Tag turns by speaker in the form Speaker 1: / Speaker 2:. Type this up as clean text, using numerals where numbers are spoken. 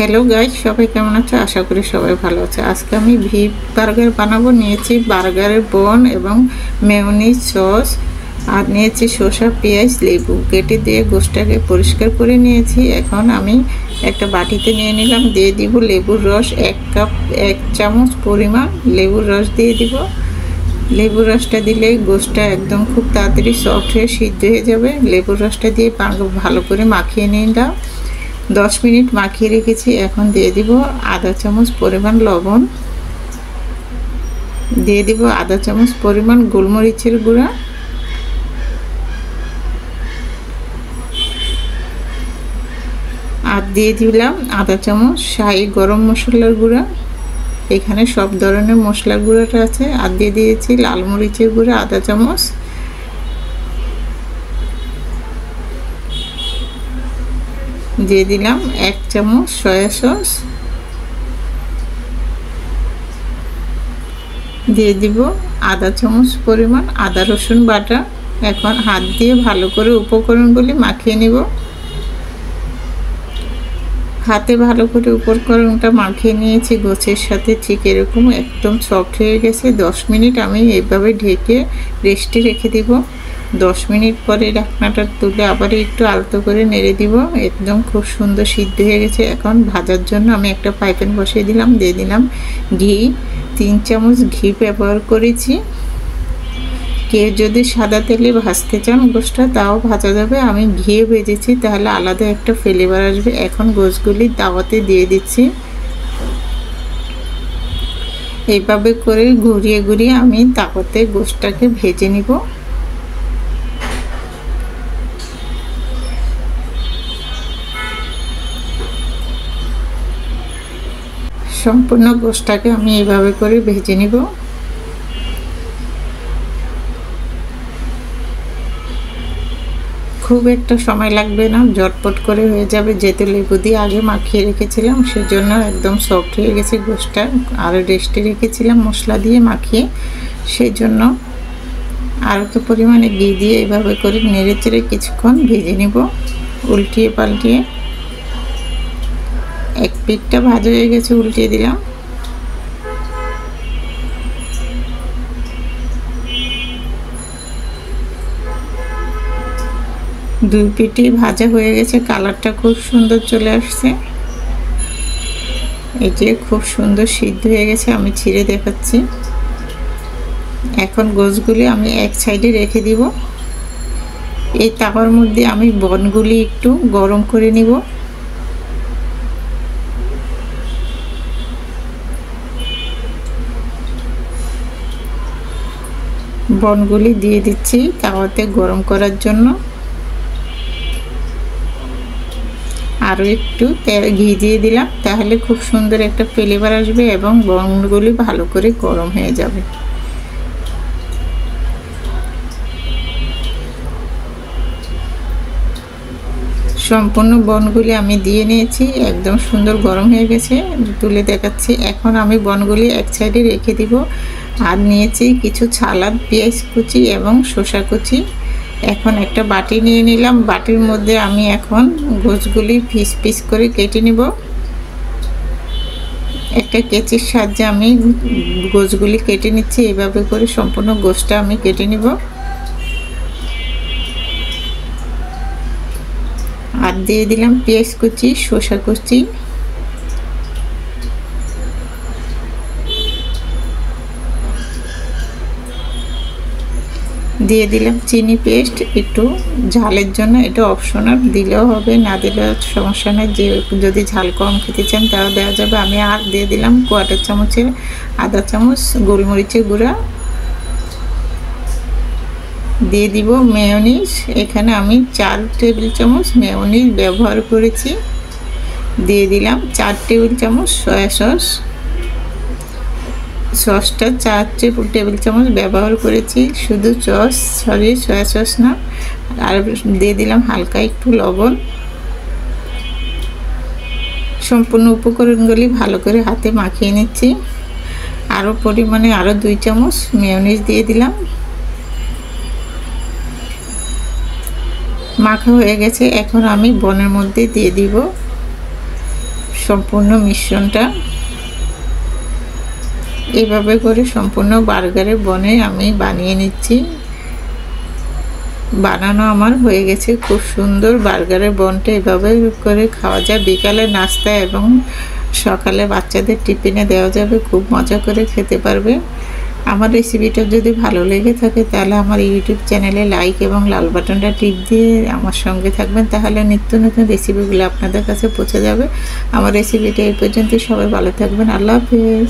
Speaker 1: Hello guys, সবাই কেমন আছে? আশা করি সবাই ভালো আছে। আজকে আমি ভিপ বার্গার বানাবো। নিয়েছি বার্গারের বন এবং মেয়োনিজ সস, আর নিয়েছি শসা, পেঁয়াজ, লেবু। কেটে দিয়ে গোশটাকে পরিষ্কার করে নিয়েছি। এখন আমি একটা বাটিতে নিয়ে নিলাম। দিয়ে দিব লেবুর রস, 1 চামচ পরিমাণ লেবুর রস দিয়ে দিব। লেবুর রসটা দিলে গোশটা একদম খুব তাড়াতাড়ি সফট হয়ে সিদ্ধ হয়ে যাবে। লেবুর রসটা দিয়ে ভালো করে মাখিয়ে নিলাম। 10 মিনিট মাখিয়ে রেখেছি। এখন দিয়ে দিব আধা চামচ পরিমাণ লবণ, দিয়ে দিব আধা চামচ পরিমাণ গোলমরিচের গুঁড়া, আর দিয়ে দিলাম আধা চামচ শাহি গরম মশলার গুঁড়া। এখানে সব ধরনের মশলার গুঁড়াটা আছে। আর দিয়ে দিয়েছি লাল মরিচের গুঁড়া আধা চামচ, দিয়ে দিলাম 1 চামচ সয়া সস, দিয়ে দিব আধা চামচ পরিমাণ আদা রসুন বাটা। এখন হাত দিয়ে ভালো করে উপকরণগুলি মাখিয়ে নিব। হাতে ভালো করে উপকরণটা মাখিয়ে নিয়েছি গোছের সাথে। ঠিক এরকম একদম সফট হয়ে গেছে। 10 মিনিট আমি এইভাবে ঢেকে রেস্টে রেখে দিব। 10 মিনিট পরে ঢাকনাটা তুলে আবার একটু আলতো করে নেড়ে দিব। একদম খুব সুন্দর সিদ্ধ হয়ে গেছে। এখন ভাজার জন্য আমি একটা ফ্রাই প্যান বসিয়ে দিলাম। দিয়ে দিলাম ঘি, 3 চামচ ঘি ব্যবহার করেছি। কেউ যদি সাদা তেলে ভাজতে চান গোশটা, তাও ভাজা যাবে। আমি ঘিয়ে ভেজেছি, তাহলে আলাদা একটা ফ্লেভার আসবে। এখন গোশগুলি তাওয়াতে দিয়ে দিচ্ছি। এইভাবে করে ঘুরিয়ে ঘুরিয়ে আমি তাওয়াতে গোশটাকে ভেজে নিব। সম্পূর্ণ গোশটাকে আমি এইভাবে করে ভেজে নিব। খুব একটা সময় লাগবে না, ঝটপট করে হয়ে যাবে। যেহেতু লেবু দিয়ে আগে মাখিয়ে রেখেছিলাম, সেজন্য একদম সফট হয়ে গেছে গোশটা। আর রেস্টে রেখেছিলাম মশলা দিয়ে মাখিয়ে, সেজন্য আরও তো পরিমাণে ঘি দিয়ে এভাবে করে নেড়ে চেড়ে কিছুক্ষণ ভেজে নিব, উল্টিয়ে পাল্টিয়ে। এক পিঠটা ভাজা হয়ে গেছে, উল্টিয়ে দিলাম। দুই পিঠই ভাজা হয়ে গেছে। কালারটা খুব সুন্দর চলে আসছে। এই যে খুব সুন্দর সিদ্ধ হয়ে গেছে। আমি ছিঁড়ে দেখাচ্ছি। এখন গোশগুলি আমি এক সাইডে রেখে দিব। এই তাওয়ার মধ্যে আমি বনগুলি একটু গরম করে নিব। বনগুলি দিয়ে দিচ্ছি তাওয়াতে গরম করার জন্য। আরও একটু ঘি দিয়ে দিলাম, তাহলে খুব সুন্দর একটা ফ্লেভার আসবে এবং বনগুলি ভালো করে গরম হয়ে যাবে। সম্পূর্ণ বনগুলি আমি দিয়ে নিয়েছি। একদম সুন্দর গরম হয়ে গেছে, তুলে দেখাচ্ছি। এখন আমি বনগুলি এক সাইডে রেখে দিব। আর নিয়েছি কিছু সালাদ, পেঁয়াজ কুচি এবং শসা কুচি। এখন একটা বাটি নিয়ে নিলাম। বাটির মধ্যে আমি এখন গোশগুলি পিস পিস করে কেটে নিব। একটা কেচির সাহায্যে আমি গোশগুলি কেটে নিচ্ছি। এভাবে করে সম্পূর্ণ গোশটা আমি কেটে নিব। আর দিয়ে দিলাম পেঁয়াজ কুচি, শসা কুচি, দিয়ে দিলাম চিনি পেস্ট একটু ঝালের জন্য। এটা অপশনাল, দিলেও হবে, না দিলেও সমস্যা নেই। যে যদি ঝাল কম খেতে চান তাও দেওয়া যাবে। আমি আর দিয়ে দিলাম 1/4 চামচের আধা চামচ গোলমরিচের গুঁড়া। দিয়ে দিব মেয়োনিজ। এখানে আমি 4 টেবিল চামচ মেয়োনিজ ব্যবহার করেছি। দিয়ে দিলাম 4 টেবিল চামচ সয়া সস। সসটা 4 টেবিল চামচ ব্যবহার করেছি, শুধু সয়া সস না। আর দিয়ে দিলাম হালকা একটু লবণ। সম্পূর্ণ উপকরণগুলি ভালো করে হাতে মাখিয়ে নিচ্ছি। আরও পরিমাণে আরও 2 চামচ মেয়োনিজ দিয়ে দিলাম। মাখা হয়ে গেছে। এখন আমি বনের মধ্যে দিয়ে দিব সম্পূর্ণ মিশ্রণটা এইভাবে করে সম্পূর্ণ বার্গারের বনে আমি বানিয়ে নিচ্ছি। বানানো আমার হয়ে গেছে। খুব সুন্দর বার্গারের বনটা এভাবে করে খাওয়া যায় বিকালে নাস্তা এবং সকালে বাচ্চাদের টিফিনে দেওয়া যাবে, খুব মজা করে খেতে পারবে। আমার রেসিপিটা যদি ভালো লেগে থাকে তাহলে আমার ইউটিউব চ্যানেলে লাইক এবং লাল বাটনটা টিপ দিয়ে আমার সঙ্গে থাকবেন, তাহলে নিত্য নতুন রেসিপিগুলো আপনাদের কাছে পৌঁছে যাবে। আমার রেসিপিটা এই পর্যন্ত, সবাই ভালো থাকবেন। আল্লাহ হাফেজ।